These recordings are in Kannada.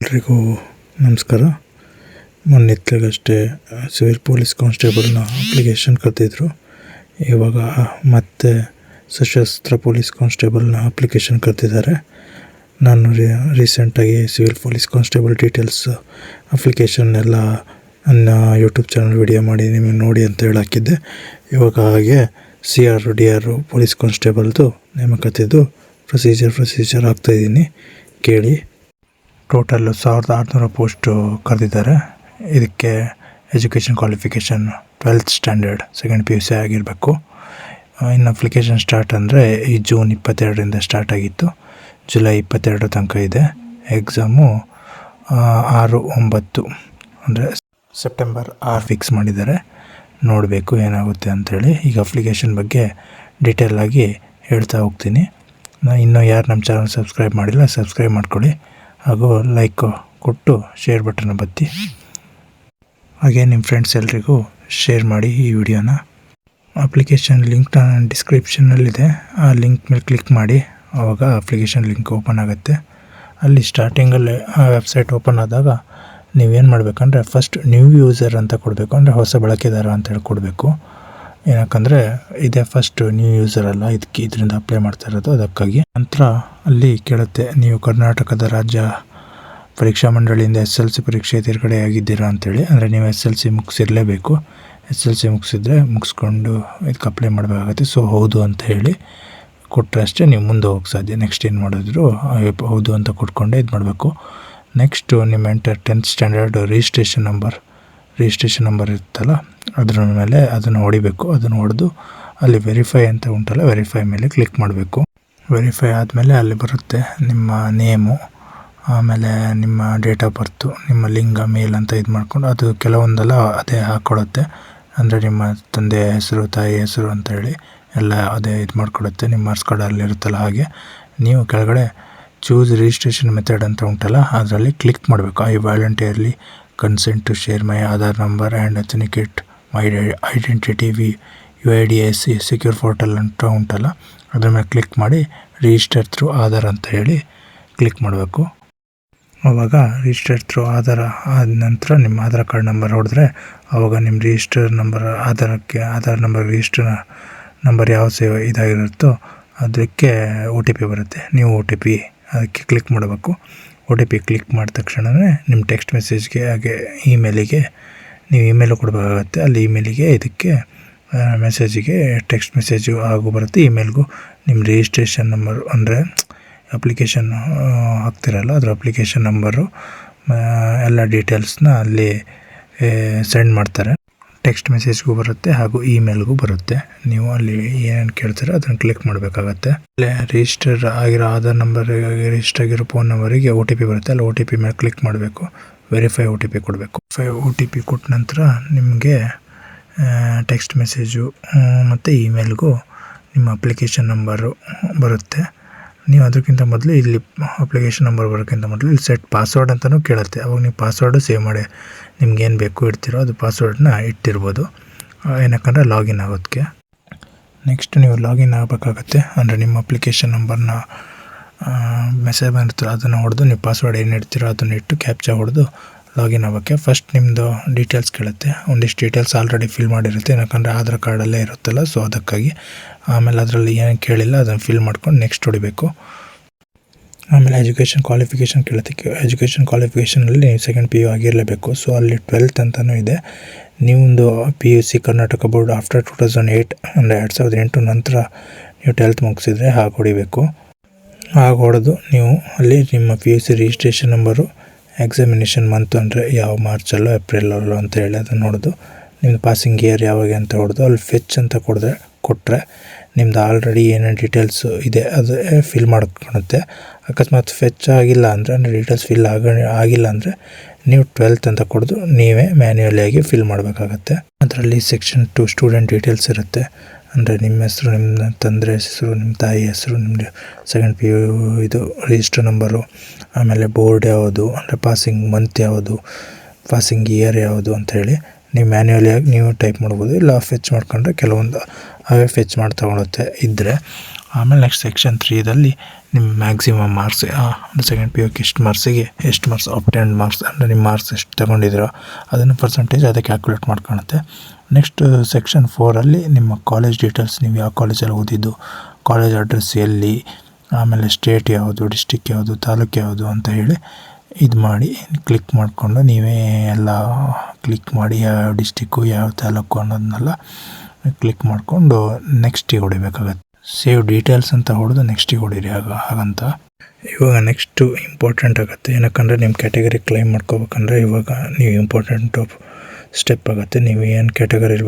ಎಲ್ರಿಗೂ ನಮಸ್ಕಾರ. ಮೊನ್ನೆತ್ತಗಷ್ಟೇ ಸಿವಿಲ್ ಪೊಲೀಸ್ ಕಾನ್ಸ್ಟೇಬಲ್ನ ಅಪ್ಲಿಕೇಶನ್ ಕರೆದಿದ್ರು. ಇವಾಗ ಮತ್ತೆ ಸಶಸ್ತ್ರ ಪೊಲೀಸ್ ಕಾನ್ಸ್ಟೇಬಲ್ನ ಅಪ್ಲಿಕೇಶನ್ ಕರೆದಿದ್ದಾರೆ. ನಾನು ರೀಸೆಂಟಾಗಿ civil police constable details application ಎಲ್ಲ ನನ್ನ ಯೂಟ್ಯೂಬ್ ಚಾನಲ್ ವಿಡಿಯೋ ಮಾಡಿ ನಿಮಗೆ ನೋಡಿ ಅಂತ ಹೇಳಾಕಿದ್ದೆ. ಇವಾಗ ಹಾಗೆ CR ಪೊಲೀಸ್ ಕಾನ್ಸ್ಟೇಬಲ್ದು ನೇಮಕಾತಿದ್ದು ಪ್ರೊಸೀಜರ್ ಆಗ್ತಾಯಿದ್ದೀನಿ, ಕೇಳಿ. ಟೋಟಲ್ಲು 1600 ಪೋಸ್ಟು ಕರೆದಿದ್ದಾರೆ. ಇದಕ್ಕೆ education qualification 12th standard second PUC ಆಗಿರಬೇಕು. ಇನ್ನು ಅಪ್ಲಿಕೇಶನ್ ಸ್ಟಾರ್ಟ್ ಅಂದರೆ ಈ ಜೂನ್ 22ರಿಂದ ಸ್ಟಾರ್ಟ್ ಆಗಿತ್ತು, ಜುಲೈ 22 ತನಕ ಇದೆ. ಎಕ್ಸಾಮು 6-9 ಅಂದರೆ ಸೆಪ್ಟೆಂಬರ್ 6 ಫಿಕ್ಸ್ ಮಾಡಿದ್ದಾರೆ. ನೋಡಬೇಕು ಏನಾಗುತ್ತೆ ಅಂಥೇಳಿ. ಈಗ ಅಪ್ಲಿಕೇಶನ್ ಬಗ್ಗೆ ಡೀಟೇಲಾಗಿ ಹೇಳ್ತಾ ಹೋಗ್ತೀನಿ. ಇನ್ನೂ ಯಾರು ನಮ್ಮ ಚಾನಲ್ ಸಬ್ಸ್ಕ್ರೈಬ್ ಮಾಡಿಲ್ಲ, ಸಬ್ಸ್ಕ್ರೈಬ್ ಮಾಡ್ಕೊಳ್ಳಿ, ಹಾಗೂ ಲೈಕ್ ಕೊಟ್ಟು ಶೇರ್ ಬಟನ್ ಒತ್ತಿ. ಹಾಗೆ ನಿಮ್ಮ ಫ್ರೆಂಡ್ಸ್ ಎಲ್ರಿಗೂ ಶೇರ್ ಮಾಡಿ ಈ ವಿಡಿಯೋನ. ಅಪ್ಲಿಕೇಶನ್ ಲಿಂಕ್ ನಾನು ಡಿಸ್ಕ್ರಿಪ್ಷನ್ನಲ್ಲಿದೆ, ಆ ಲಿಂಕ್ ಮೇಲೆ ಕ್ಲಿಕ್ ಮಾಡಿ. ಆವಾಗ ಅಪ್ಲಿಕೇಶನ್ ಲಿಂಕ್ ಓಪನ್ ಆಗುತ್ತೆ. ಅಲ್ಲಿ ಸ್ಟಾರ್ಟಿಂಗಲ್ಲಿ ಆ ವೆಬ್ಸೈಟ್ ಓಪನ್ ಆದಾಗ ನೀವೇನು ಮಾಡಬೇಕಂದ್ರೆ ಫಸ್ಟ್ ನ್ಯೂ ಯೂಸರ್ ಅಂತ ಕೊಡಬೇಕು, ಅಂದರೆ ಹೊಸ ಬಳಕೆದಾರ ಅಂತೇಳಿ ಕೊಡಬೇಕು. ಏನಕ್ಕಂದರೆ ಇದೇ ಫಸ್ಟ್ ನ್ಯೂ ಯೂಸರ್ ಅಲ್ಲ, ಇದರಿಂದ ಅಪ್ಲೈ ಮಾಡ್ತಾ ಇರೋದು, ಅದಕ್ಕಾಗಿ. ನಂತರ ಅಲ್ಲಿ ಕೇಳುತ್ತೆ, ನೀವು ಕರ್ನಾಟಕದ ರಾಜ್ಯ ಪರೀಕ್ಷಾ ಮಂಡಳಿಯಿಂದ SLC ಪರೀಕ್ಷೆ ತೇರ್ಗಡೆಯಾಗಿದ್ದೀರಾ ಅಂತೇಳಿ. ಅಂದರೆ ನೀವು SLC ಮುಗಿಸಿರಲೇಬೇಕು. SLC ಮುಗಿಸಿದ್ರೆ ಮುಗಿಸ್ಕೊಂಡು ಇದಕ್ಕೆ ಅಪ್ಲೈ ಮಾಡಬೇಕಾಗುತ್ತೆ. ಸೊ ಹೌದು ಅಂತ ಹೇಳಿ ಕೊಟ್ಟರೆ ಅಷ್ಟೇ ನೀವು ಮುಂದೆ ಹೋಗಿ ಸಾಧ್ಯ. ನೆಕ್ಸ್ಟ್ ಏನು ಮಾಡಿದ್ರು ಹೌದು ಅಂತ ಕೊಟ್ಕೊಂಡೆ ಇದು ಮಾಡಬೇಕು. ನೆಕ್ಸ್ಟು ನಿಮ್ಮ 10th ಸ್ಟ್ಯಾಂಡರ್ಡ್ ರಿಜಿಸ್ಟ್ರೇಷನ್ ನಂಬರ್ ಇರುತ್ತಲ್ಲ, ಅದ್ರ ಮೇಲೆ ಅದನ್ನು ಹೊಡಿಬೇಕು. ಅದನ್ನು ಹೊಡೆದು ಅಲ್ಲಿ ವೆರಿಫೈ ಅಂತ ಉಂಟಲ್ಲ, ವೆರಿಫೈ ಮೇಲೆ ಕ್ಲಿಕ್ ಮಾಡಬೇಕು. ವೆರಿಫೈ ಆದಮೇಲೆ ಅಲ್ಲಿ ಬರುತ್ತೆ ನಿಮ್ಮ ನೇಮು, ಆಮೇಲೆ ನಿಮ್ಮ ಡೇಟ್ ಆಫ್ ಬರ್ತು, ನಿಮ್ಮ ಲಿಂಗ, ಮೇಲ್ ಅಂತ ಇದು ಮಾಡ್ಕೊಂಡು, ಅದು ಕೆಲವೊಂದೆಲ್ಲ ಅದೇ ಹಾಕ್ಕೊಡುತ್ತೆ. ಅಂದರೆ ನಿಮ್ಮ ತಂದೆ ಹೆಸರು, ತಾಯಿ ಹೆಸರು ಅಂತೇಳಿ ಎಲ್ಲ ಅದೇ ಇದು ಮಾಡಿಕೊಡುತ್ತೆ. ನಿಮ್ಮ ಮಾರ್ಕ್ಸ್ ಕಾರ್ಡಲ್ಲಿ ಇರುತ್ತಲ್ಲ ಹಾಗೆ. ನೀವು ಕೆಳಗಡೆ ಚೂಸ್ ರಿಜಿಸ್ಟ್ರೇಷನ್ ಮೆಥಡ್ ಅಂತ ಉಂಟಲ್ಲ, ಅದರಲ್ಲಿ ಕ್ಲಿಕ್ ಮಾಡಬೇಕು. I voluntarily consent to share my Aadhaar number and authenticate my identity UIDAS secure portal ಅಂತ ಉಂಟಲ್ಲ, ಅದ್ರ ಮೇಲೆ ಕ್ಲಿಕ್ ಮಾಡಿ ರಿಜಿಸ್ಟರ್ ಥ್ರೂ ಆಧಾರ್ ಅಂತ ಹೇಳಿ ಕ್ಲಿಕ್ ಮಾಡಬೇಕು. ಆವಾಗ ರಿಜಿಸ್ಟರ್ ಥ್ರೂ ಆಧಾರ್ ಆದ ನಂತರ ನಿಮ್ಮ ಆಧಾರ್ ಕಾರ್ಡ್ ನಂಬರ್ ಹೊಡೆದ್ರೆ ಆವಾಗ ನಿಮ್ಮ register number, Aadhaar number register number ಯಾವ ಇದಾಗಿರುತ್ತೋ ಅದಕ್ಕೆ OTP ಬರುತ್ತೆ. ನೀವು OTP ಅದಕ್ಕೆ ಕ್ಲಿಕ್ ಮಾಡಬೇಕು. OTP ಕ್ಲಿಕ್ ಮಾಡಿದ ತಕ್ಷಣವೇ ನಿಮ್ಮ ಟೆಕ್ಸ್ಟ್ ಮೆಸೇಜ್ಗೆ, ಹಾಗೆ ಇಮೇಲಿಗೆ ನೀವು ಇಮೇಲು ಕೊಡಬೇಕಾಗತ್ತೆ. ಅಲ್ಲಿ ಇಮೇಲಿಗೆ ಇದಕ್ಕೆ ಮೆಸೇಜಿಗೆ ಟೆಕ್ಸ್ಟ್ ಮೆಸೇಜು ಹಾಗೂ ಬರುತ್ತೆ. ಇಮೇಲ್ಗೂ ನಿಮ್ಮ ರಿಜಿಸ್ಟ್ರೇಷನ್ ನಂಬರು, ಅಂದರೆ ಅಪ್ಲಿಕೇಶನ್ ಹಾಕ್ತಿರಲ್ಲ ಅದರ ಅಪ್ಲಿಕೇಶನ್ ನಂಬರು ಎಲ್ಲ ಡೀಟೇಲ್ಸ್ನ ಅಲ್ಲಿ ಸೆಂಡ್ ಮಾಡ್ತಾರೆ. ಟೆಕ್ಸ್ಟ್ ಮೆಸೇಜ್ಗೂ ಬರುತ್ತೆ ಹಾಗೂ ಇಮೇಲ್ಗೂ ಬರುತ್ತೆ. ನೀವು ಅಲ್ಲಿ ಏನೇನು ಕೇಳ್ತೀರೋ ಅದನ್ನು ಕ್ಲಿಕ್ ಮಾಡಬೇಕಾಗತ್ತೆ. ಅಲ್ಲೇ ರಿಜಿಸ್ಟರ್ ಆಗಿರೋ ಆಧಾರ್ ನಂಬರ್, ರಿಜಿಸ್ಟರ್ ಆಗಿರೋ ಫೋನ್ ನಂಬರಿಗೆ OTP ಬರುತ್ತೆ. ಅಲ್ಲಿ OTP ಮೇಲೆ ಕ್ಲಿಕ್ ಮಾಡಬೇಕು. ವೆರಿಫೈ OTP ಕೊಡಬೇಕು. OTP ಕೊಟ್ಟ ನಂತರ ನಿಮಗೆ ಟೆಕ್ಸ್ಟ್ ಮೆಸೇಜು ಮತ್ತು ಇಮೇಲ್ಗೂ ನಿಮ್ಮ ಅಪ್ಲಿಕೇಶನ್ ನಂಬರು ಬರುತ್ತೆ. ನೀವು ಅದಕ್ಕಿಂತ ಮೊದಲು ಇಲ್ಲಿ ಅಪ್ಲಿಕೇಶನ್ ನಂಬರ್ ಬರೋಕ್ಕಿಂತ ಮೊದಲು ಇಲ್ಲಿ ಸೆಟ್ ಪಾಸ್ವರ್ಡ್ ಅಂತಲೂ ಕೇಳುತ್ತೆ. ಅವಾಗ ನೀವು ಪಾಸ್ವರ್ಡು ಸೇವ್ ಮಾಡಿ, ನಿಮ್ಗೇನು ಬೇಕು ಇಡ್ತೀರೋ ಅದು ಪಾಸ್ವರ್ಡನ್ನ ಇಟ್ಟಿರ್ಬೋದು, ಏನಕ್ಕಂದರೆ ಲಾಗಿನ್ ಆಗೋದಕ್ಕೆ. ನೆಕ್ಸ್ಟ್ ನೀವು ಲಾಗಿನ್ ಆಗಬೇಕಾಗತ್ತೆ. ಅಂದರೆ ನಿಮ್ಮ ಅಪ್ಲಿಕೇಶನ್ ನಂಬರ್ನ ಮೆಸೇಜ್ ಬಂದಿರ್ತೀರೋ ಅದನ್ನು ಹೊಡೆದು, ನೀವು ಪಾಸ್ವರ್ಡ್ ಏನು ಇಡ್ತೀರೋ ಅದನ್ನು ಇಟ್ಟು ಕ್ಯಾಪ್ಚಾ ಹೊಡೆದು ಲಾಗಿನ್ ಆಗೋಕ್ಕೆ. ಫಸ್ಟ್ ನಿಮ್ಮದು ಡೀಟೇಲ್ಸ್ ಕೇಳುತ್ತೆ. ಒಂದಿಷ್ಟು ಡೀಟೇಲ್ಸ್ ಆಲ್ರೆಡಿ ಫಿಲ್ ಮಾಡಿರುತ್ತೆ, ಯಾಕಂದರೆ ಆಧಾರ್ ಕಾರ್ಡಲ್ಲೇ ಇರುತ್ತಲ್ಲ, ಸೊ ಅದಕ್ಕಾಗಿ. ಆಮೇಲೆ ಅದರಲ್ಲಿ ಏನು ಕೇಳಿಲ್ಲ ಅದನ್ನು ಫಿಲ್ ಮಾಡ್ಕೊಂಡು ನೆಕ್ಸ್ಟ್ ಹೊಡಿಬೇಕು. ಆಮೇಲೆ ಎಜುಕೇಷನ್ ಕ್ವಾಲಿಫಿಕೇಷನ್ ಕೇಳುತ್ತೆ. ಎಜುಕೇಷನ್ ಕ್ವಾಲಿಫಿಕೇಷನಲ್ಲಿ ನೀವು ಸೆಕೆಂಡ್ PU ಆಗಿರಲೇಬೇಕು. ಸೊ ಅಲ್ಲಿ 12th ಅಂತಲೂ ಇದೆ. ನೀವೊಂದು PUC ಕರ್ನಾಟಕ ಬೋರ್ಡ್ ಆಫ್ಟರ್ 2008 ಅಂದರೆ 2008 ನಂತರ ನೀವು 12th ಮುಗಿಸಿದ್ರೆ ಹಾಗೆ ಹೊಡಿಬೇಕು. ಹಾಗೆ ಹೊಡೆದು ನೀವು ಅಲ್ಲಿ ನಿಮ್ಮ PUC registration number, examination month ಅಂದರೆ ಯಾವ ಮಾರ್ಚಲ್ಲೋ ಏಪ್ರಿಲಲ್ಲೋ ಅಂತ ಹೇಳಿ ಅದನ್ನು ಹೊಡೆದು, ನಿಮ್ಮದು ಪಾಸಿಂಗ್ ಇಯರ್ ಯಾವಾಗ ಅಂತ ಹೊಡೆದು ಅಲ್ಲಿ ಫೆಚ್ ಅಂತ ಕೊಟ್ಟರೆ ನಿಮ್ಮದು ಆಲ್ರೆಡಿ ಏನೇನು ಡೀಟೇಲ್ಸು ಇದೆ ಅದು ಫಿಲ್ ಮಾಡ್ಕೊಳುತ್ತೆ. ಅಕಸ್ಮಾತ್ ಫೆಚ್ ಆಗಿಲ್ಲ ಅಂದರೆ ಡೀಟೇಲ್ಸ್ ಫಿಲ್ ಆಗಿಲ್ಲ ಅಂದರೆ ನೀವು 12th ಅಂತ ಕೊಡೋದು ನೀವೇ ಮ್ಯಾನ್ಯುಯಲಿಯಾಗಿ ಫಿಲ್ ಮಾಡಬೇಕಾಗತ್ತೆ. ಅದರಲ್ಲಿ ಸೆಕ್ಷನ್ 2 ಸ್ಟೂಡೆಂಟ್ ಡೀಟೇಲ್ಸ್ ಇರುತ್ತೆ. ಅಂದರೆ ನಿಮ್ಮ ಹೆಸರು, ನಿಮ್ಮ ತಂದೆ ಹೆಸರು, ನಿಮ್ಮ ತಾಯಿ ಹೆಸರು, ನಿಮ್ಮದು ಸೆಕೆಂಡ್ PU ಇದು ರಿಜಿಸ್ಟರ್ ನಂಬರು, ಆಮೇಲೆ ಬೋರ್ಡ್ ಯಾವುದು, ಅಂದರೆ ಪಾಸಿಂಗ್ ಮಂತ್ ಯಾವುದು, ಪಾಸಿಂಗ್ ಇಯರ್ ಯಾವುದು ಅಂಥೇಳಿ ನೀವು ಮ್ಯಾನ್ಯುಯಲಿಯಾಗಿ ನೀವು ಟೈಪ್ ಮಾಡ್ಬೋದು. ಇಲ್ಲ ಫೆಚ್ ಮಾಡ್ಕೊಂಡ್ರೆ ಕೆಲವೊಂದು ಅವೇ ಫೆಚ್ ಮಾಡಿ ತೊಗೊಳುತ್ತೆ ಇದ್ದರೆ. ಆಮೇಲೆ ನೆಕ್ಸ್ಟ್ ಸೆಕ್ಷನ್ 3ದಲ್ಲಿ ನಿಮ್ಮ ಮ್ಯಾಕ್ಸಿಮಮ್ ಮಾರ್ಕ್ಸ್ ಅಂದರೆ ಸೆಕೆಂಡ್ ಪಿ ಯು ಎಷ್ಟು ಮಾರ್ಕ್ಸ್ ಆಬ್ಟೈನ್ಡ್ ಮಾರ್ಕ್ಸ್ ಅಂದರೆ ನಿಮ್ಮ ಮಾರ್ಕ್ಸ್ ಎಷ್ಟು ತೊಗೊಂಡಿದ್ದೀರೋ ಅದನ್ನು ಪರ್ಸೆಂಟೇಜ್ ಅದಕ್ಕೆ ಕ್ಯಾಲ್ಕುಲೇಟ್ ಮಾಡ್ಕೊಳುತ್ತೆ. ನೆಕ್ಸ್ಟ್ ಸೆಕ್ಷನ್ 4ಅಲ್ಲಿ ನಿಮ್ಮ ಕಾಲೇಜ್ ಡೀಟೇಲ್ಸ್, ನೀವು ಯಾವ ಕಾಲೇಜಲ್ಲಿ ಓದಿದ್ದು, ಕಾಲೇಜ್ ಅಡ್ರೆಸ್ ಎಲ್ಲಿ, ಆಮೇಲೆ ಸ್ಟೇಟ್ ಯಾವುದು, ಡಿಸ್ಟಿಕ್ ಯಾವುದು, ತಾಲೂಕು ಯಾವುದು ಅಂತ ಹೇಳಿ ಇದು ಮಾಡಿ ಕ್ಲಿಕ್ ಮಾಡಿಕೊಂಡು ನೀವೇ ಎಲ್ಲ ಕ್ಲಿಕ್ ಮಾಡಿ ಯಾವ ಡಿಸ್ಟಿಕ್ಕು ಯಾವ ತಾಲೂಕು ಅನ್ನೋದನ್ನೆಲ್ಲ ಕ್ಲಿಕ್ ಮಾಡಿಕೊಂಡು ನೆಕ್ಸ್ಟಿಗೆ ಹೊಡಿಬೇಕಾಗತ್ತೆ. ಸೇವ್ ಡೀಟೇಲ್ಸ್ ಅಂತ ಹೊಡೆದು ನೆಕ್ಸ್ಟಿಗೆ ಹೊಡೀರಿ ಹಾಗಂತ. ಇವಾಗ ನೆಕ್ಸ್ಟು ಇಂಪಾರ್ಟೆಂಟ್ ಆಗುತ್ತೆ, ಏನಕ್ಕಂದರೆ ನಿಮ್ಮ ಕ್ಯಾಟಗರಿ ಕ್ಲೈಮ್ ಮಾಡ್ಕೋಬೇಕಂದ್ರೆ ಇವಾಗ ನೀವು ಇಂಪಾರ್ಟೆಂಟ್ ಸ್ಟೆಪ್ ಆಗುತ್ತೆ. ನೀವು ಏನು ಕ್ಯಾಟಗರಿಲಿ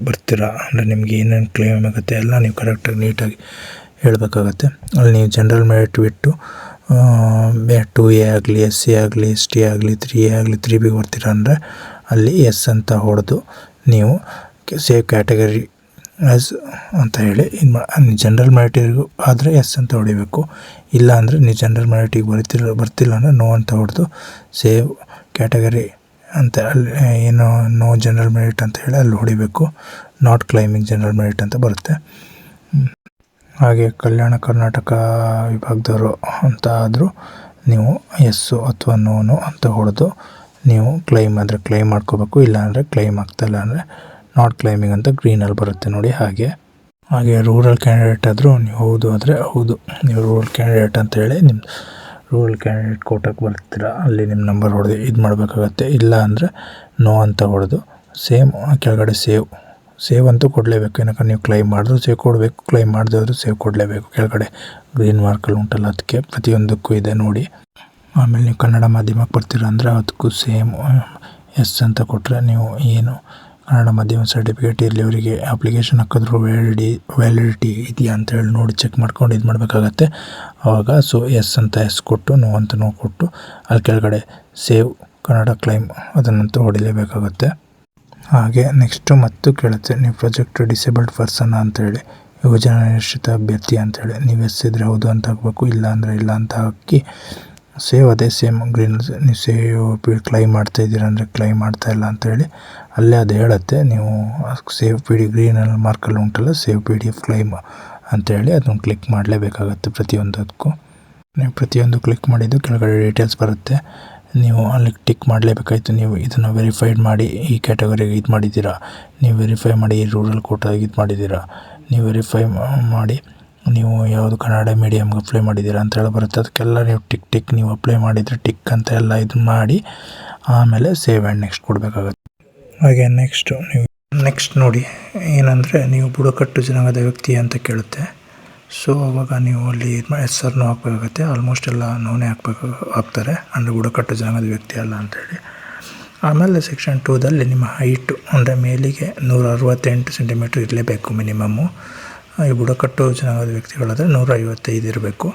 ಬರ್ತೀರಾ ಅಂದರೆ ನಿಮ್ಗೆ ಏನೇನು ಕ್ಲೈಮ್ ಆಗುತ್ತೆ ಎಲ್ಲ ನೀವು ಕರೆಕ್ಟಾಗಿ ನೀಟಾಗಿ ಹೇಳಬೇಕಾಗತ್ತೆ. ಅಲ್ಲಿ ನೀವು ಜನರಲ್ ಮೆರಿಟ್ ಬಿಟ್ಟು 2A ಆಗಲಿ, SC ಆಗಲಿ, ST ಆಗಲಿ, 3A ಆಗಲಿ, 3B ಬರ್ತೀರಾ ಅಂದರೆ ಅಲ್ಲಿ ಎಸ್ ಅಂತ ಹೊಡೆದು ನೀವು ಸೇವ್ ಕ್ಯಾಟಗರಿ ಆ್ಯಸ್ ಅಂತ ಹೇಳಿ ಜನರಲ್ ಮೆರಿಟಿಗೂ ಆದರೆ ಎಸ್ ಅಂತ ಹೊಡಿಬೇಕು. ಇಲ್ಲ ಅಂದರೆ ನೀವು ಜನರಲ್ ಮೆರಿಟಿಗೆ ಬರ್ತಿಲ್ಲ ಅಂದರೆ ನೋ ಅಂತ ಹೊಡೆದು ಸೇವ್ ಕ್ಯಾಟಗರಿ ಅಂತ ಅಲ್ಲಿ ಏನು ನೋ ಜನರಲ್ ಮೆರಿಟ್ ಅಂತ ಹೇಳಿ ಅಲ್ಲಿ ಹೊಡಿಬೇಕು. ನಾಟ್ ಕ್ಲೈಮಿಂಗ್ ಜನರಲ್ ಮೆರಿಟ್ ಅಂತ ಬರುತ್ತೆ. ಹಾಗೆ ಕಲ್ಯಾಣ ಕರ್ನಾಟಕ ವಿಭಾಗದವರು ಅಂತ ಆದರೂ ನೀವು ಎಸ್ಸು ಅಥವಾ ನೋನು ಅಂತ ಹೊಡೆದು ನೀವು ಕ್ಲೈಮ್ ಆದರೆ ಕ್ಲೈಮ್ ಮಾಡ್ಕೋಬೇಕು. ಇಲ್ಲಾಂದರೆ ಕ್ಲೈಮ್ ಆಗ್ತಾಯಿಲ್ಲ ಅಂದರೆ ನಾಟ್ ಕ್ಲೈಮಿಂಗ್ ಅಂತ ಗ್ರೀನಲ್ಲಿ ಬರುತ್ತೆ ನೋಡಿ. ಹಾಗೆ ರೂರಲ್ ಕ್ಯಾಂಡಿಡೇಟ್ ಆದರೂ ನೀವು ಹೌದು ಆದರೆ ಹೌದು, ನೀವು ರೂರಲ್ ಕ್ಯಾಂಡಿಡೇಟ್ ಅಂತೇಳಿ ನಿಮ್ಮ ರೂರಲ್ ಕ್ಯಾಂಡಿಡೇಟ್ ಕೋಟಾಕ್ಕೆ ಬರ್ತೀರ, ಅಲ್ಲಿ ನಿಮ್ಮ ನಂಬರ್ ಹೊಡೆದು ಇದು ಮಾಡಬೇಕಾಗತ್ತೆ. ಇಲ್ಲ ಅಂದರೆ ನೋ ಅಂತ ಹೊಡೆದು ಸೇಮ್ ಕೆಳಗಡೆ ಸೇವ್ ಅಂತೂ ಕೊಡಲೇಬೇಕು. ಏನಕ್ಕೆ ನೀವು ಕ್ಲೈಮ್ ಮಾಡಿದ್ರು ಸೇವ್ ಕೊಡಬೇಕು, ಕ್ಲೈಮ್ ಮಾಡಿದವರು ಸೇವ್ ಕೊಡಲೇಬೇಕು. ಕೆಳಗಡೆ ಗ್ರೀನ್ ಮಾರ್ಕಲ್ಲಿ ಉಂಟಲ್ಲ ಅದಕ್ಕೆ ಪ್ರತಿಯೊಂದಕ್ಕೂ ಇದೆ ನೋಡಿ. ಆಮೇಲೆ ನೀವು ಕನ್ನಡ ಮಾಧ್ಯಮಕ್ಕೆ ಬರ್ತೀರ ಅಂದರೆ ಅದಕ್ಕೂ ಸೇಮ್ ಎಸ್ ಅಂತ ಕೊಟ್ಟರೆ ನೀವು ಏನು ಕನ್ನಡ ಮಾಧ್ಯಮ ಸರ್ಟಿಫಿಕೇಟ್ ಇಲ್ಲಿವರಿಗೆ ಅಪ್ಲಿಕೇಶನ್ ಹಾಕಿದ್ರು ವ್ಯಾಲಿಡಿಟಿ ಇದೆಯಾ ಅಂತ ಹೇಳಿ ನೋಡಿ ಚೆಕ್ ಮಾಡ್ಕೊಂಡು ಇದು ಮಾಡಬೇಕಾಗತ್ತೆ. ಆವಾಗ ಎಸ್ ಅಂತ ಎಸ್ ಕೊಟ್ಟು ನೋ ಅಂತ ನೋ ಕೊಟ್ಟು ಅಲ್ಲಿ ಕೆಳಗಡೆ ಸೇವ್ ಕನ್ನಡ ಕ್ಲೈಮ್ ಅದನ್ನಂತೂ ಹೊಡಿಲೇಬೇಕಾಗುತ್ತೆ. ಹಾಗೆ ನೆಕ್ಸ್ಟು ಮತ್ತು ಕೇಳುತ್ತೆ ನೀವು ಪ್ರಾಜೆಕ್ಟ್ ಡಿಸೇಬಲ್ಡ್ ಪರ್ಸನ್ ಅಂತೇಳಿ ಯೋಜನಾ ನಿಶ್ಚಿತ ಅಭ್ಯರ್ಥಿ ಅಂತೇಳಿ ನೀವು ಎಸ್ ಇದ್ದರೆ ಹೌದು ಅಂತ ಹಾಕಬೇಕು, ಇಲ್ಲ ಅಂದರೆ ಇಲ್ಲ ಅಂತ ಹಾಕಿ ಸೇವ್ ಅದೇ ಸೇಮ್ ಗ್ರೀನ್ ನೀವು ಸೇವ್ ಕ್ಲೈಮ್ ಮಾಡ್ತಾಯಿದ್ದೀರ ಅಂದರೆ ಕ್ಲೈಮ್ ಮಾಡ್ತಾಯಿಲ್ಲ ಅಂತೇಳಿ ಅಲ್ಲೇ ಅದು ಹೇಳುತ್ತೆ. ನೀವು ಸೇವ್ ಗ್ರೀನಲ್ಲಿ ಮಾರ್ಕಲ್ಲಿ ಉಂಟಲ್ಲ ಸೇವ್ PDF ಕ್ಲೈಮ್ ಅಂತೇಳಿ ಅದನ್ನು ಕ್ಲಿಕ್ ಮಾಡಲೇಬೇಕಾಗತ್ತೆ ಪ್ರತಿಯೊಂದಕ್ಕೂ. ನೀವು ಪ್ರತಿಯೊಂದು ಕ್ಲಿಕ್ ಮಾಡಿದ್ದು ಕೆಳಗಡೆ ಡೀಟೇಲ್ಸ್ ಬರುತ್ತೆ, ನೀವು ಅಲ್ಲಿ ಟಿಕ್ ಮಾಡಲೇಬೇಕಾಯ್ತು. ನೀವು ಇದನ್ನು ವೆರಿಫೈಡ್ ಮಾಡಿ ಈ ಕ್ಯಾಟಗರಿಗೆ ಇದು ಮಾಡಿದ್ದೀರಾ, ನೀವು ವೆರಿಫೈ ಮಾಡಿ ಈ ರೂರಲ್ ಕೋಟಾಗಿ ಇದು ಮಾಡಿದ್ದೀರಾ, ನೀವು ವೆರಿಫೈ ಮಾಡಿ ನೀವು ಯಾವುದು ಕನ್ನಡ ಮೀಡಿಯಮ್ಗೆ ಅಪ್ಲೈ ಮಾಡಿದ್ದೀರಾ ಅಂತ ಹೇಳಿ ಬರುತ್ತೆ. ಅದಕ್ಕೆಲ್ಲ ನೀವು ಟಿಕ್ ನೀವು ಅಪ್ಲೈ ಮಾಡಿದರೆ ಟಿಕ್ ಅಂತ ಎಲ್ಲ ಇದು ಮಾಡಿ ಆಮೇಲೆ ಸೇವ್ ಆ್ಯಂಡ್ ನೆಕ್ಸ್ಟ್ ಕೊಡಬೇಕಾಗತ್ತೆ. ಹಾಗೆ ನೆಕ್ಸ್ಟ್ ನೋಡಿ ಏನಂದರೆ ನೀವು ಬುಡಕಟ್ಟು ಜನಾಂಗದ ವ್ಯಕ್ತಿ ಅಂತ ಕೇಳುತ್ತೆ. ಸೊ ಅವಾಗ ನೀವು ಅಲ್ಲಿ ಹೆಸರನ್ನು ಹಾಕಬೇಕಾಗತ್ತೆ. ಆಲ್ಮೋಸ್ಟ್ ಎಲ್ಲ ನೋನೇ ಹಾಕ್ತಾರೆ ಅಂದರೆ ಬುಡಕಟ್ಟು ಜನಾಂಗದ ವ್ಯಕ್ತಿ ಅಲ್ಲ ಅಂಥೇಳಿ. ಆಮೇಲೆ ಸೆಕ್ಷನ್ 2ದಲ್ಲಿ ನಿಮ್ಮ ಹೈಟು ಅಂದರೆ ಮೇಲಿಗೆ 168 ಸೆಂಟಿಮೀಟ್ರ್ ಇರಲೇಬೇಕು ಮಿನಿಮಮ್ಮು. ಈ ಬುಡಕಟ್ಟು ಜನಾಂಗದ ವ್ಯಕ್ತಿಗಳಾದರೆ 155 ಇರಬೇಕು.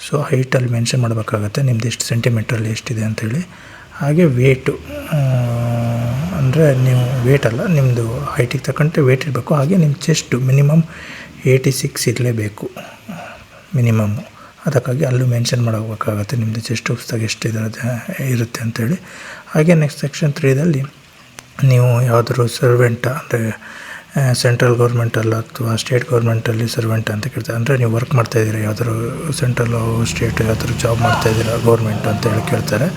ಸೊ ಹೈಟಲ್ಲಿ ಮೆನ್ಷನ್ ಮಾಡಬೇಕಾಗತ್ತೆ ನಿಮ್ದು ಎಷ್ಟು ಸೆಂಟಿಮೀಟ್ರಲ್ಲಿ ಎಷ್ಟಿದೆ ಅಂಥೇಳಿ. ಹಾಗೆ ವೇಟು ಅಂದರೆ ನೀವು ವೇಟ್ ಅಲ್ಲ, ನಿಮ್ಮದು ಹೈಟಿಗೆ ತಕ್ಕಂತೆ ವೇಟ್ ಇರಬೇಕು. ಹಾಗೆ ನಿಮ್ಮ ಚೆಸ್ಟು ಮಿನಿಮಮ್ 86 ಇರಲೇಬೇಕು ಮಿನಿಮಮ್ಮು. ಅದಕ್ಕಾಗಿ ಅಲ್ಲೂ ಮೆನ್ಷನ್ ಮಾಡಬೇಕಾಗತ್ತೆ ನಿಮ್ಮದು ಚೆಸ್ಟ್ ಪುಸ್ತಕ ಎಷ್ಟು ಇರುತ್ತೆ ಅಂಥೇಳಿ. ಹಾಗೆ ನೆಕ್ಸ್ಟ್ ಸೆಕ್ಷನ್ 3ದಲ್ಲಿ ನೀವು ಯಾವುದಾದ್ರು ಸರ್ವೆಂಟ ಅಂದರೆ ಸೆಂಟ್ರಲ್ ಗೌರ್ಮೆಂಟಲ್ಲ ಅಥವಾ ಸ್ಟೇಟ್ ಗೌರ್ಮೆಂಟಲ್ಲಿ ಸರ್ವೆಂಟ್ ಅಂತ ಕೇಳ್ತಾರೆ. ಅಂದರೆ ನೀವು ವರ್ಕ್ ಮಾಡ್ತಾಯಿದ್ದೀರಾ ಯಾವ್ದಾದ್ರು ಸೆಂಟ್ರಲ್ಲು ಸ್ಟೇಟ್ ಯಾವ್ದಾದ್ರು ಜಾಬ್ ಮಾಡ್ತಾಯಿದ್ದೀರಾ ಗೌರ್ಮೆಂಟ್ ಅಂತ ಹೇಳಿ ಕೇಳ್ತಾರೆ.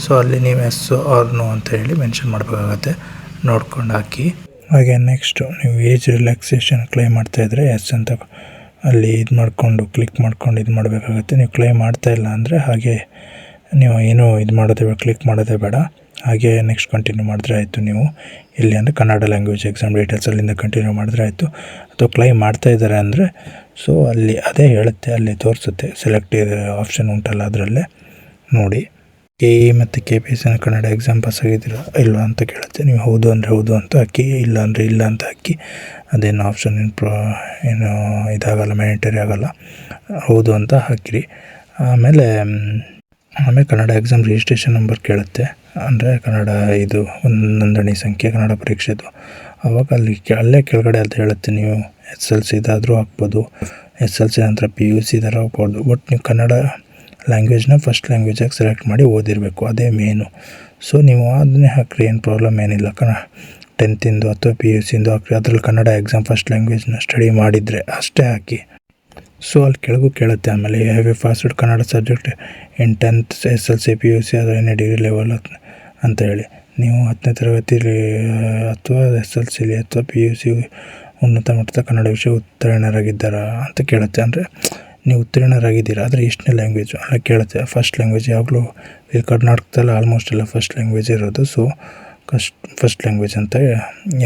ಸೊ ಅಲ್ಲಿ ನೀವು ಎಸ್ ಆರ್ ನೋ ಅಂತ ಹೇಳಿ ಮೆನ್ಷನ್ ಮಾಡಬೇಕಾಗತ್ತೆ, ನೋಡ್ಕೊಂಡು ಹಾಕಿ. ಹಾಗೆ ನೆಕ್ಸ್ಟು ನೀವು ಏಜ್ ರಿಲ್ಯಾಕ್ಸೇಷನ್ ಕ್ಲೈಮ್ ಮಾಡ್ತಾಯಿದ್ರೆ ಎಸ್ ಅಂತ ಅಲ್ಲಿ ಇದು ಮಾಡಿಕೊಂಡು ಕ್ಲಿಕ್ ಮಾಡ್ಕೊಂಡು ಇದು ಮಾಡಬೇಕಾಗತ್ತೆ. ನೀವು ಕ್ಲೈಮ್ ಮಾಡ್ತಾಯಿಲ್ಲ ಅಂದರೆ ಹಾಗೆ ನೀವು ಏನೂ ಇದು ಮಾಡೋದೇ ಕ್ಲಿಕ್ ಮಾಡೋದೇ ಬೇಡ. ಹಾಗೆ ನೆಕ್ಸ್ಟ್ ಕಂಟಿನ್ಯೂ ಮಾಡಿದ್ರೆ ಆಯಿತು. ನೀವು ಇಲ್ಲಿ ಅಂದರೆ ಕನ್ನಡ ಲ್ಯಾಂಗ್ವೇಜ್ ಎಕ್ಸಾಮ್ ಡೀಟೇಲ್ಸ್ ಅಲ್ಲಿಂದ ಕಂಟಿನ್ಯೂ ಮಾಡಿದ್ರೆ ಆಯಿತು. ಅಥವಾ ಕ್ಲೈಮ್ ಮಾಡ್ತಾಯಿದ್ದಾರೆ ಅಂದರೆ ಸೊ ಅಲ್ಲಿ ಅದೇ ಹೇಳುತ್ತೆ, ಅಲ್ಲಿ ತೋರಿಸುತ್ತೆ ಸೆಲೆಕ್ಟ್ ಆಪ್ಷನ್ ಉಂಟಲ್ಲ ಅದರಲ್ಲೇ ನೋಡಿ. KE ಮತ್ತು KPSC ಕನ್ನಡ ಎಕ್ಸಾಮ್ ಪಾಸ್ ಆಗಿದ್ದೀರಾ ಇಲ್ಲ ಅಂತ ಕೇಳುತ್ತೆ. ನೀವು ಹೌದು ಅಂದರೆ ಹೌದು ಅಂತ ಹಾಕಿ, ಇಲ್ಲ ಅಂದರೆ ಇಲ್ಲ ಅಂತ ಹಾಕಿ. ಅದೇನು ಆಪ್ಷನ್ ಏನು ಇದಾಗಲ್ಲ, ಮ್ಯಾಂಡೇಟರಿ ಆಗೋಲ್ಲ, ಹೌದು ಅಂತ ಹಾಕಿರಿ. ಆಮೇಲೆ ಕನ್ನಡ ಎಕ್ಸಾಮ್ ರಿಜಿಸ್ಟ್ರೇಷನ್ ನಂಬರ್ ಕೇಳುತ್ತೆ, ಅಂದರೆ ಕನ್ನಡ ಇದು ನೋಂದಣಿ ಸಂಖ್ಯೆ ಕನ್ನಡ ಪರೀಕ್ಷೆದು. ಆವಾಗ ಅಲ್ಲೇ ಕೆಳಗಡೆ ಅಂತ ಹೇಳುತ್ತೆ ನೀವು SLC ಇದಾದರೂ ಹಾಕ್ಬೋದು, SLC ನಂತರ PUC ಇದಾದ್ರೂ ಹಾಕ್ಬೋದು. ಬಟ್ ನೀವು ಕನ್ನಡ ಲ್ಯಾಂಗ್ವೇಜ್ನ ಫಸ್ಟ್ ಲ್ಯಾಂಗ್ವೇಜಾಗಿ ಸೆಲೆಕ್ಟ್ ಮಾಡಿ ಓದಿರಬೇಕು, ಅದೇ ಮೇನು. ಸೊ ನೀವು ಅದನ್ನೇ ಹಾಕ್ರಿ, ಏನು ಪ್ರಾಬ್ಲಮ್ ಏನಿಲ್ಲ. 10th ಅಥವಾ PUC ಹಾಕ್ರಿ. ಅದರಲ್ಲಿ ಕನ್ನಡ ಎಕ್ಸಾಮ್ ಫಸ್ಟ್ ಲ್ಯಾಂಗ್ವೇಜ್ನ ಸ್ಟಡಿ ಮಾಡಿದರೆ ಅಷ್ಟೇ ಹಾಕಿ. ಸೊ ಅಲ್ಲಿ ಕೆಳಗೂ ಕೇಳುತ್ತೆ. ಆಮೇಲೆ have you passed Kannada subject in 10th SLC PUC ಅಥವಾ ಎನಿ ಡಿಗ್ರಿ ಲೆವೆಲ್ ಅಂತ ಹೇಳಿ. ನೀವು 10ನೇ ತರಗತಿಲಿ ಅಥವಾ SLC ಅಥವಾ PUC ಉನ್ನತ ಮಟ್ಟದ ಕನ್ನಡ ವಿಷಯ ಉತ್ತೀರ್ಣರಾಗಿದ್ದಾರಾ ಅಂತ ಕೇಳುತ್ತೆ. ಅಂದರೆ ನೀವು ಉತ್ತೀರ್ಣರಾಗಿದ್ದೀರಾ, ಆದರೆ ಎಷ್ಟನೇ ಲ್ಯಾಂಗ್ವೇಜು ಅಲ್ಲ ಕೇಳುತ್ತೆ. ಫಸ್ಟ್ ಲ್ಯಾಂಗ್ವೇಜ್ ಯಾವಾಗಲೂ ಈ ಕರ್ನಾಟಕದಲ್ಲಿ ಆಲ್ಮೋಸ್ಟ್ ಎಲ್ಲ ಫಸ್ಟ್ ಲ್ಯಾಂಗ್ವೇಜ್ ಇರೋದು. ಸೊ ಫಸ್ಟ್ ಲ್ಯಾಂಗ್ವೇಜ್ ಅಂತ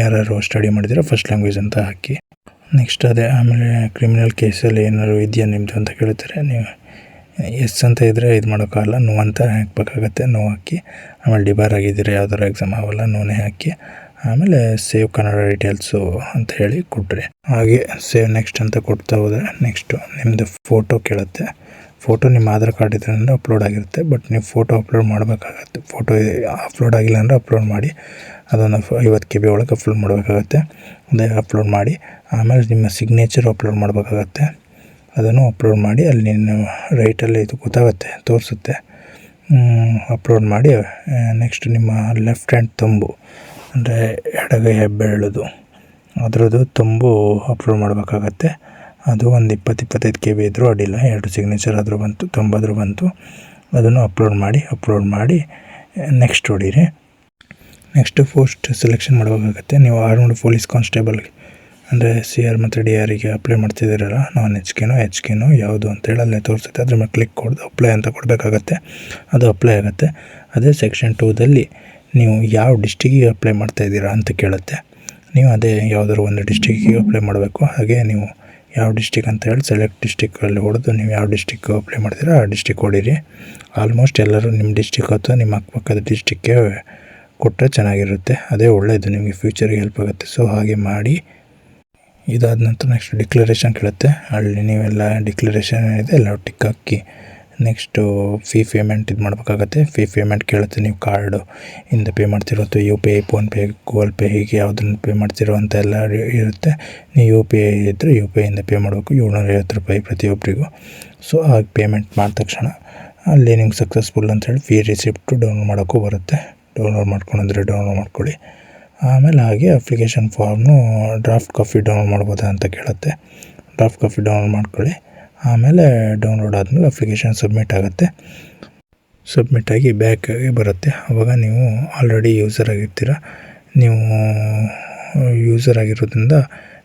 ಯಾರು ಸ್ಟಡಿ ಮಾಡಿದ್ದೀರಾ ಫಸ್ಟ್ ಲ್ಯಾಂಗ್ವೇಜ್ ಅಂತ ಹಾಕಿ. ನೆಕ್ಸ್ಟ್ ಅದೇ ಆಮೇಲೆ ಕ್ರಿಮಿನಲ್ ಕೇಸಲ್ಲಿ ಏನಾದ್ರು ಇದೆಯಾ ನಿಮ್ಮದು ಅಂತ ಕೇಳ್ತಾರೆ. ನೀವು ಎಸ್ ಅಂತ ಇದ್ದರೆ ಇದು ಮಾಡೋಕ್ಕಾಗಲ್ಲ, ನೋ ಅಂತ ಹಾಕಬೇಕಾಗತ್ತೆ. ನೋ ಹಾಕಿ ಆಮೇಲೆ ಡಿಬಾರ್ ಆಗಿದ್ದೀರಾ ಯಾವ್ದಾರು ಎಕ್ಸಾಮ್ ಅವೆಲ್ಲ ನೋನೇ ಹಾಕಿ ಆಮೇಲೆ ಸೇವ್ ಕನ್ನಡ ಡೀಟೇಲ್ಸು ಅಂತ ಹೇಳಿ ಕೊಟ್ಟರೆ ಹಾಗೆ ಸೇವ್ ನೆಕ್ಸ್ಟ್ ಅಂತ ಕೊಡ್ತಾ ಹೋದರೆ ನೆಕ್ಸ್ಟು ನಿಮ್ಮದು ಫೋಟೋ ಕೇಳುತ್ತೆ. ಫೋಟೋ ನಿಮ್ಮ ಆಧಾರ್ ಕಾರ್ಡ್ ಇದರಿಂದ ಅಪ್ಲೋಡ್ ಆಗಿರುತ್ತೆ. ಬಟ್ ನೀವು ಫೋಟೋ ಅಪ್ಲೋಡ್ ಮಾಡಬೇಕಾಗತ್ತೆ. ಫೋಟೋ ಅಪ್ಲೋಡ್ ಆಗಿಲ್ಲ ಅಂದರೆ ಅಪ್ಲೋಡ್ ಮಾಡಿ ಅದನ್ನು 50 KB ಒಳಗೆ ಅಪ್ಲೋಡ್ ಮಾಡಬೇಕಾಗತ್ತೆ. ಅದೇ ಅಪ್ಲೋಡ್ ಮಾಡಿ ಆಮೇಲೆ ನಿಮ್ಮ ಸಿಗ್ನೇಚರ್ ಅಪ್ಲೋಡ್ ಮಾಡಬೇಕಾಗತ್ತೆ. ಅದನ್ನು ಅಪ್ಲೋಡ್ ಮಾಡಿ ಅಲ್ಲಿ ರೈಟಲ್ಲಿ ಇದು ಗೊತ್ತಾಗುತ್ತೆ, ತೋರಿಸುತ್ತೆ. ಅಪ್ಲೋಡ್ ಮಾಡಿ ನೆಕ್ಸ್ಟ್ ನಿಮ್ಮ ಲೆಫ್ಟ್ ಹ್ಯಾಂಡ್ ತಂಬು ಅಂದರೆ ಎಡಗೈ ಹೆಬ್ಬೆರಳುದು ಅದರದ್ದು ತುಂಬು ಅಪ್ಲೋಡ್ ಮಾಡಬೇಕಾಗತ್ತೆ. ಅದು ಒಂದು 20-25 KB ಇದ್ದರೂ ಅಡ್ಡಿಲ್ಲ. 2 ಸಿಗ್ನೇಚರ್ ಆದರೂ ಬಂತು, ತುಂಬಾದರೂ ಬಂತು. ಅದನ್ನು ಅಪ್ಲೋಡ್ ಮಾಡಿ ನೆಕ್ಸ್ಟ್ ಹೊಡೀರಿ. ನೆಕ್ಸ್ಟ್ ಪೋಸ್ಟ್ ಸೆಲೆಕ್ಷನ್ ಮಾಡಬೇಕಾಗತ್ತೆ. ನೀವು ಆರ್ಮ್ಡ್ ಪೊಲೀಸ್ ಕಾನ್ಸ್ಟೇಬಲ್ಗೆ ಅಂದರೆ CR ಮತ್ತು DRಗೆ ಅಪ್ಲೈ ಮಾಡ್ತಿದ್ದೀರಲ್ಲ, ನಾನ್ HKನೋ ಯಾವುದು ಅಂತೇಳಿ ಅಲ್ಲೇ ತೋರಿಸುತ್ತೆ. ಅದ್ರ ಮೇಲೆ ಕ್ಲಿಕ್ ಕೊಡೋದು ಅಪ್ಲೈ ಅಂತ ಕೊಡಬೇಕಾಗತ್ತೆ. ಅದು ಅಪ್ಲೈ ಆಗುತ್ತೆ. ಅದೇ ಸೆಕ್ಷನ್ 2ದಲ್ಲಿ ನೀವು ಯಾವ ಡಿಸ್ಟಿಕ್ಕಿಗೆ ಅಪ್ಲೈ ಮಾಡ್ತಾಯಿದ್ದೀರಾ ಅಂತ ಕೇಳುತ್ತೆ. ನೀವು ಅದೇ ಯಾವುದಾದ್ರು ಒಂದು ಡಿಸ್ಟಿಕ್ಕಿಗೆ ಅಪ್ಲೈ ಮಾಡಬೇಕು. ಹಾಗೆ ನೀವು ಯಾವ ಡಿಸ್ಟಿಕ್ ಅಂತ ಹೇಳಿ ಸೆಲೆಕ್ಟ್ ಡಿಸ್ಟಿಕ್ಕಲ್ಲಿ ಹೊಡೆದು ನೀವು ಯಾವ ಡಿಸ್ಟಿಕ್ ಅಪ್ಲೈ ಮಾಡ್ತೀರಾ ಆ ಡಿಸ್ಟಿಕ್ ಹೊಡೀರಿ. ಆಲ್ಮೋಸ್ಟ್ ಎಲ್ಲರೂ ನಿಮ್ಮ ಡಿಸ್ಟಿಕ್ ಅಥವಾ ನಿಮ್ಮ ಅಕ್ಕಪಕ್ಕದ ಡಿಸ್ಟಿಕ್ಗೆ ಕೊಟ್ಟರೆ ಚೆನ್ನಾಗಿರುತ್ತೆ. ಅದೇ ಒಳ್ಳೆಯದು, ನಿಮಗೆ ಫ್ಯೂಚರಿಗೆ ಹೆಲ್ಪ್ ಆಗುತ್ತೆ. ಸೊ ಹಾಗೆ ಮಾಡಿ. ಇದಾದ ನಂತರ ನೆಕ್ಸ್ಟ್ ಡಿಕ್ಲರೇಷನ್ ಕೇಳುತ್ತೆ. ಅಲ್ಲಿ ನೀವೆಲ್ಲ ಡಿಕ್ಲರೇಷನ್ ಏನಿದೆ ಎಲ್ಲ ಟಿಕ್ ಹಾಕಿ ನೆಕ್ಸ್ಟು ಫೀ ಪೇಮೆಂಟ್ ಇದು ಮಾಡಬೇಕಾಗತ್ತೆ. ಫೀ ಪೇಮೆಂಟ್ ಕೇಳುತ್ತೆ. ನೀವು ಕಾರ್ಡು ಇಂದ ಪೇ ಮಾಡ್ತಿರೋ ಅಥವಾ UPI, ಫೋನ್ಪೇ, ಗೂಗಲ್ ಪೇ ಹೀಗೆ ಯಾವುದನ್ನು ಪೇ ಮಾಡ್ತಿರೋ ಅಂತ ಎಲ್ಲ ಇರುತ್ತೆ. ನೀವು UPI ಇದ್ದರೆ UPIಯಿಂದ ಪೇ ಮಾಡಬೇಕು. 750 ರೂಪಾಯಿ ಪ್ರತಿಯೊಬ್ಬರಿಗೂ. ಸೊ ಹಾಗೆ ಪೇಮೆಂಟ್ ಮಾಡಿದ ತಕ್ಷಣ ಅಲ್ಲಿ ನಿಮ್ಗೆ ಸಕ್ಸಸ್ಫುಲ್ ಅಂತೇಳಿ ಫೀ ರಿಸಿಪ್ಟು ಡೌನ್ಲೋಡ್ ಮಾಡೋಕ್ಕೂ ಬರುತ್ತೆ. ಡೌನ್ಲೋಡ್ ಮಾಡ್ಕೊಂಡ್ರೆ ಡೌನ್ಲೋಡ್ ಮಾಡ್ಕೊಳ್ಳಿ. ಆಮೇಲೆ ಹಾಗೆ ಅಪ್ಲಿಕೇಶನ್ ಫಾರ್ಮ್ನು ಡ್ರಾಫ್ಟ್ ಕಾಪಿ ಡೌನ್ಲೋಡ್ ಮಾಡ್ಬೋದಾ ಅಂತ ಕೇಳುತ್ತೆ. ಡ್ರಾಫ್ಟ್ ಕಾಪಿ ಡೌನ್ಲೋಡ್ ಮಾಡ್ಕೊಳ್ಳಿ. ಆಮೇಲೆ ಡೌನ್ಲೋಡ್ ಆದಮೇಲೆ ಅಪ್ಲಿಕೇಶನ್ ಸಬ್ಮಿಟ್ ಆಗುತ್ತೆ. ಸಬ್ಮಿಟ್ ಆಗಿ ಬ್ಯಾಕಾಗಿ ಬರುತ್ತೆ. ಆವಾಗ ನೀವು ಆಲ್ರೆಡಿ ಯೂಸರ್ ಆಗಿರ್ತೀರ. ನೀವು ಯೂಸರ್ ಆಗಿರೋದ್ರಿಂದ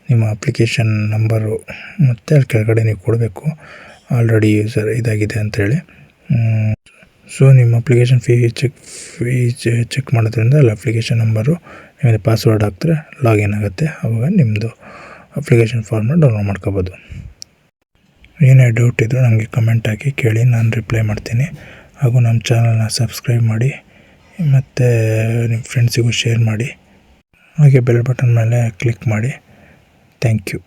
ನಿಮ್ಮ ಅಪ್ಲಿಕೇಶನ್ ನಂಬರು ಮತ್ತು ಅಲ್ಲಿ ಕೆಳಗಡೆ ನೀವು ಕೊಡಬೇಕು ಆಲ್ರೆಡಿ ಯೂಸರ್ ಇದಾಗಿದೆ ಅಂಥೇಳಿ. ಸೊ ನಿಮ್ಮ ಅಪ್ಲಿಕೇಶನ್ ಫೀ ಚೆಕ್ ಮಾಡೋದ್ರಿಂದ ಅಲ್ಲಿ ಅಪ್ಲಿಕೇಶನ್ ನಂಬರು ನಿಮಗೆ ಪಾಸ್ವರ್ಡ್ ಹಾಕಿದ್ರೆ ಲಾಗಿನ್ ಆಗುತ್ತೆ. ಆವಾಗ ನಿಮ್ಮದು ಅಪ್ಲಿಕೇಶನ್ ಫಾರ್ಮ್ನ ಡೌನ್ಲೋಡ್ ಮಾಡ್ಕೋಬೋದು. ಏನೇ ಡೌಟ್ ಇದ್ದರೂ ನನಗೆ ಕಮೆಂಟ್ ಹಾಕಿ ಕೇಳಿ, ನಾನು ರಿಪ್ಲೈ ಮಾಡ್ತೀನಿ. ಹಾಗೂ ನಮ್ಮ ಚಾನಲ್ನ ಸಬ್ಸ್ಕ್ರೈಬ್ ಮಾಡಿ ಮತ್ತು ನಿಮ್ಮ ಫ್ರೆಂಡ್ಸಿಗೂ ಶೇರ್ ಮಾಡಿ. ಹಾಗೆ ಬೆಲ್ ಬಟನ್ ಮೇಲೆ ಕ್ಲಿಕ್ ಮಾಡಿ. Thank you.